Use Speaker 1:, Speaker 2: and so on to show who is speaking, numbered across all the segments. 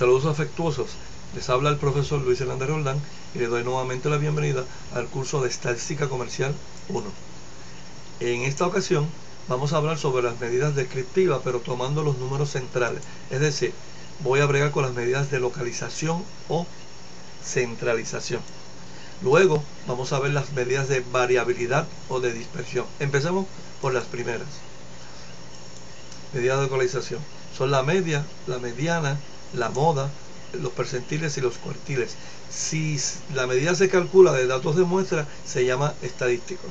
Speaker 1: Saludos afectuosos, les habla el profesor Luis Hernández Roldán y le doy nuevamente la bienvenida al curso de Estadística Comercial 1. En esta ocasión vamos a hablar sobre las medidas descriptivas, pero tomando los números centrales, es decir, voy a bregar con las medidas de localización o centralización. Luego vamos a ver las medidas de variabilidad o de dispersión. Empecemos por las primeras. Medidas de localización son la media, la mediana, la moda, los percentiles y los cuartiles. Si la medida se calcula de datos de muestra, se llama estadístico.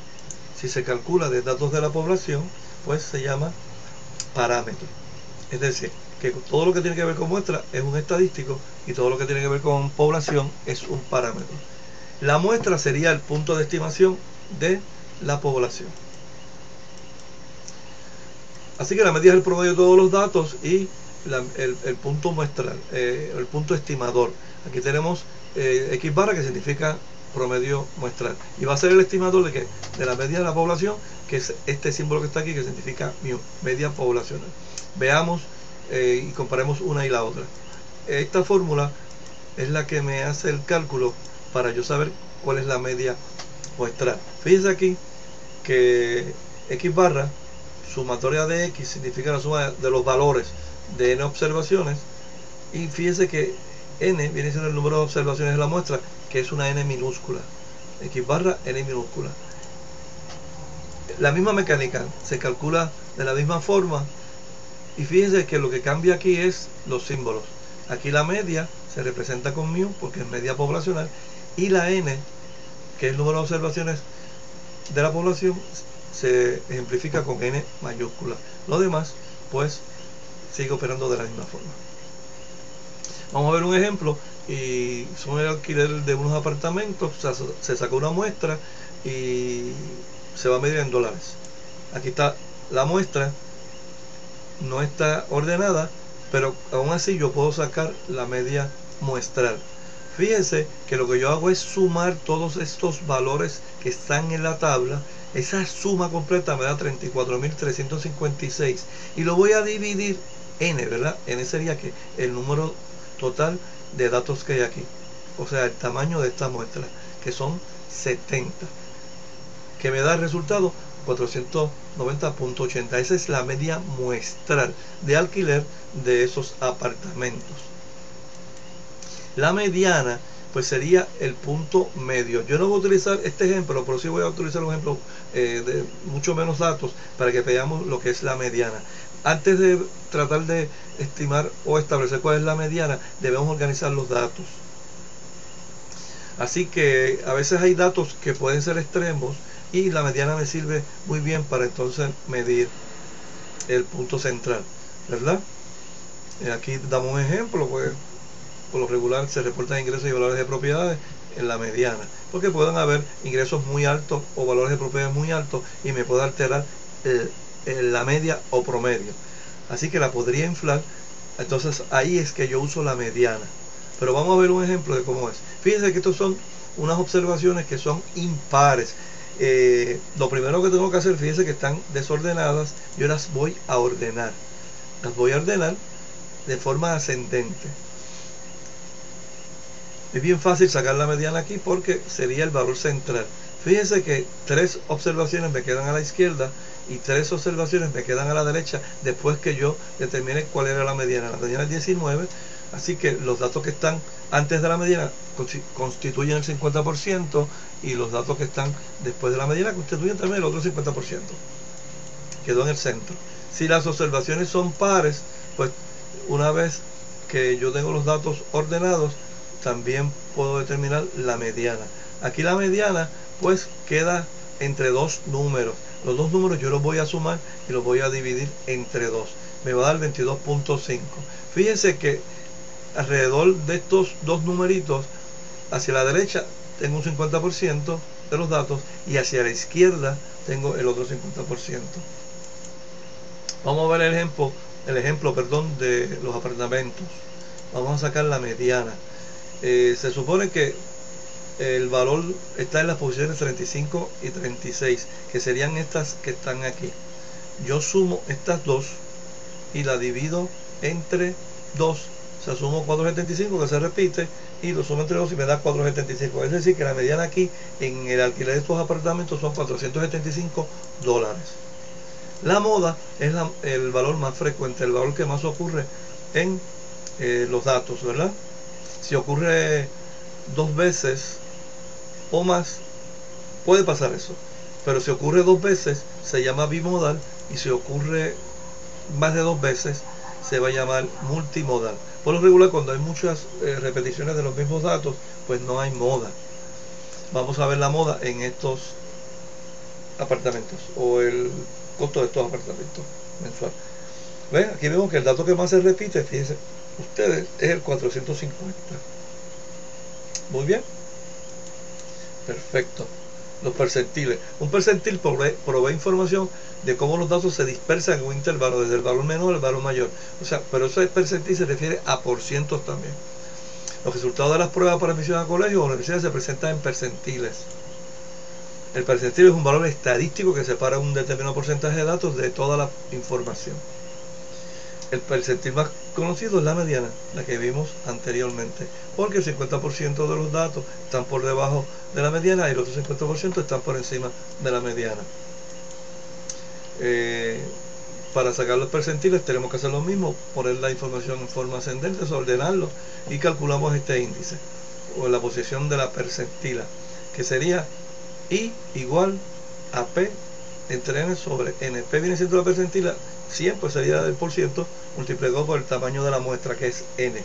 Speaker 1: Si se calcula de datos de la población, pues se llama parámetro. Es decir, que todo lo que tiene que ver con muestra es un estadístico y todo lo que tiene que ver con población es un parámetro. La muestra sería el punto de estimación de la población. Así que la medida es el promedio de todos los datos y el punto muestral, el punto estimador. Aquí tenemos X barra, que significa promedio muestral. Y va a ser el estimador de, de la media de la población, que es este símbolo que está aquí, que significa mu, media poblacional. Veamos y comparemos una y la otra. Esta fórmula es la que me hace el cálculo para yo saber cuál es la media muestral. Fíjense aquí que X barra, sumatoria de X, significa la suma de los valores de N observaciones, y fíjense que N viene siendo el número de observaciones de la muestra, que es una N minúscula. X barra, N minúscula. La misma mecánica se calcula de la misma forma, y fíjense que lo que cambia aquí es los símbolos. Aquí la media se representa con mu porque es media poblacional, y la N, que es el número de observaciones de la población, se ejemplifica con N mayúscula. Lo demás, pues, sigue operando de la misma forma. Vamos a ver un ejemplo, y son el alquiler de unos apartamentos. Se sacó una muestra y se va a medir en dólares. Aquí está la muestra, no está ordenada, pero aún así yo puedo sacar la media muestral. Fíjense que lo que yo hago es sumar todos estos valores que están en la tabla. Esa suma completa me da 34.356 y lo voy a dividir N, ¿verdad? N sería que el número total de datos que hay aquí, o sea, el tamaño de esta muestra, que son 70, que me da el resultado 490.80. Esa es la media muestral de alquiler de esos apartamentos. La mediana, pues sería el punto medio. Yo no voy a utilizar este ejemplo, pero sí voy a utilizar un ejemplo de mucho menos datos para que veamos lo que es la mediana. Antes de tratar de estimar o establecer cuál es la mediana, debemos organizar los datos. Así que a veces hay datos que pueden ser extremos y la mediana me sirve muy bien para entonces medir el punto central, ¿verdad? Aquí damos un ejemplo, pues por lo regular se reportan ingresos y valores de propiedades en la mediana, porque pueden haber ingresos muy altos o valores de propiedades muy altos y me puede alterar la media o promedio, así que la podría inflar. Entonces ahí es que yo uso la mediana, pero vamos a ver un ejemplo de cómo es. Fíjense que estos son unas observaciones que son impares. Lo primero que tengo que hacer, fíjense que están desordenadas, yo las voy a ordenar, de forma ascendente. Es bien fácil sacar la mediana aquí porque sería el valor central. Fíjense que 3 observaciones me quedan a la izquierda y 3 observaciones me quedan a la derecha después que yo determine cuál era la mediana. La mediana es 19, así que los datos que están antes de la mediana constituyen el 50% y los datos que están después de la mediana constituyen también el otro 50%. Quedó en el centro. Si las observaciones son pares, pues una vez que yo tengo los datos ordenados, también puedo determinar la mediana. Aquí la mediana pues queda entre dos números. Los dos números yo los voy a sumar y los voy a dividir entre 2. Me va a dar 22.5. Fíjense que alrededor de estos dos numeritos, hacia la derecha tengo un 50% de los datos y hacia la izquierda tengo el otro 50%. Vamos a ver el ejemplo de los apartamentos. Vamos a sacar la mediana. Se supone que el valor está en las posiciones 35 y 36, que serían estas que están aquí. Yo sumo estas dos y la divido entre 2 O sea, sumo 475 que se repite y lo sumo entre 2 y me da 475. Es decir, que la mediana aquí en el alquiler de estos apartamentos son $475. La moda es el valor más frecuente, el valor que más ocurre en los datos, ¿verdad? Si ocurre 2 veces o más, puede pasar eso. Pero si ocurre 2 veces, se llama bimodal, y si ocurre más de 2 veces, se va a llamar multimodal. Por lo regular, cuando hay muchas repeticiones de los mismos datos, pues no hay moda. Vamos a ver la moda en estos apartamentos, o el costo de estos apartamentos mensual. ¿Ven? Aquí vemos que el dato que más se repite, fíjense ustedes, es el 450. Muy bien. Perfecto. Los percentiles. Un percentil provee información de cómo los datos se dispersan en un intervalo, desde el valor menor al valor mayor. O sea, pero ese percentil se refiere a porcientos también. Los resultados de las pruebas para admisión a colegios o universidades se presentan en percentiles. El percentil es un valor estadístico que separa un determinado porcentaje de datos de toda la información. El percentil más conocido es la mediana, la que vimos anteriormente, porque el 50% de los datos están por debajo de la mediana y el otro 50% están por encima de la mediana. Para sacar los percentiles tenemos que hacer lo mismo, poner la información en forma ascendente, ordenarlo y calculamos este índice, o la posición de la percentila, que sería I igual a P entre N sobre N. P viene siendo la percentila, 100 pues sería el por ciento multiplicado por el tamaño de la muestra, que es N.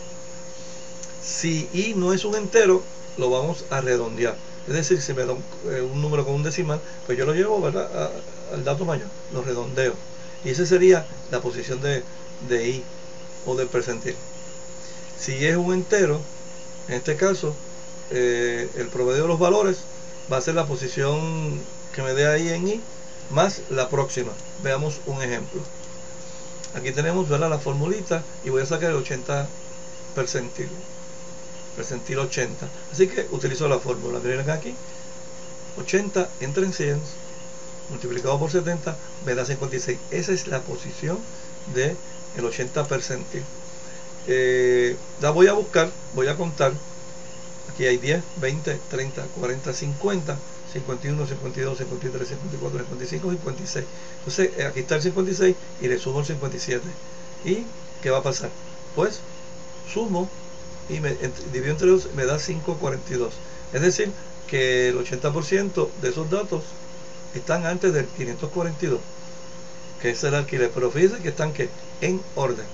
Speaker 1: Si I no es un entero, lo vamos a redondear. Es decir, si me da un número con un decimal, pues yo lo llevo, ¿verdad?, al dato mayor, lo redondeo. Y esa sería la posición de I o del percentil. Si es un entero, en este caso, el promedio de los valores va a ser la posición que me dé ahí en I más la próxima. Veamos un ejemplo. Aquí tenemos, ¿verdad?, la formulita, y voy a sacar el 80 percentil 80. Así que utilizo la fórmula. Miren aquí, 80 entre 100 multiplicado por 70 me da 56. Esa es la posición del 80 percentil. La voy a buscar, voy a contar. Aquí hay 10, 20, 30, 40, 50, 51, 52, 53, 54, 55, 56. Entonces aquí está el 56 y le sumo el 57. ¿Y qué va a pasar? Pues sumo y divido entre 2, me da 542. Es decir, que el 80% de esos datos están antes del 542, que es el alquiler. Pero fíjense que están en orden.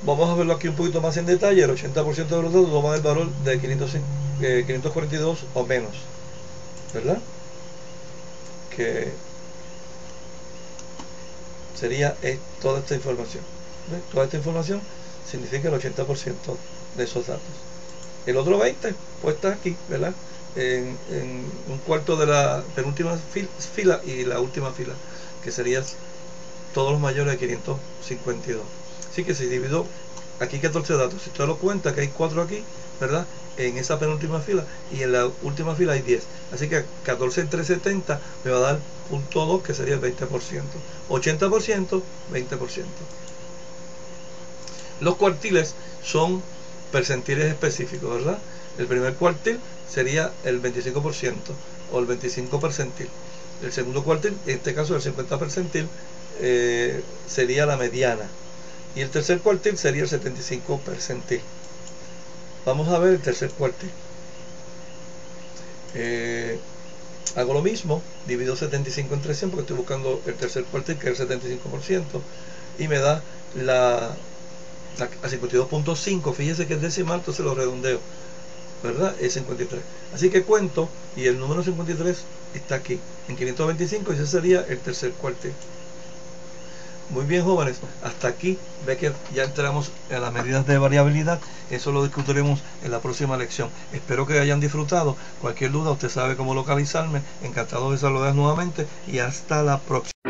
Speaker 1: Vamos a verlo aquí un poquito más en detalle. El 80% de los datos toman el valor de 542 o menos, ¿verdad? Que sería toda esta información. ¿Ves? Toda esta información significa el 80% de esos datos. El otro 20 pues está aquí, ¿verdad?, en un cuarto de la penúltima fila y la última fila, que serían todos los mayores de 552. Así que se dividió aquí 14 datos. Si usted lo cuenta, que hay 4 aquí, ¿verdad?, en esa penúltima fila, y en la última fila hay 10. Así que 14 entre 70 me va a dar 0.2, que sería el 20%. 80%, 20%. Los cuartiles son percentiles específicos, ¿verdad? El primer cuartil sería el 25% o el 25 percentil. El segundo cuartil, en este caso el 50 percentil, sería la mediana. Y el tercer cuartil sería el 75 percentil. Vamos a ver el tercer cuartil. Hago lo mismo, divido 75 entre 100 porque estoy buscando el tercer cuartil, que es el 75%, y me da a 52.5. Fíjense que es decimal, entonces lo redondeo, ¿verdad? Es 53. Así que cuento, y el número 53 está aquí, en 525, y ese sería el tercer cuartil. Muy bien, jóvenes, hasta aquí ve que ya entramos en las medidas de variabilidad. Eso lo discutiremos en la próxima lección. Espero que hayan disfrutado. Cualquier duda, usted sabe cómo localizarme. Encantado de saludarles nuevamente y hasta la próxima.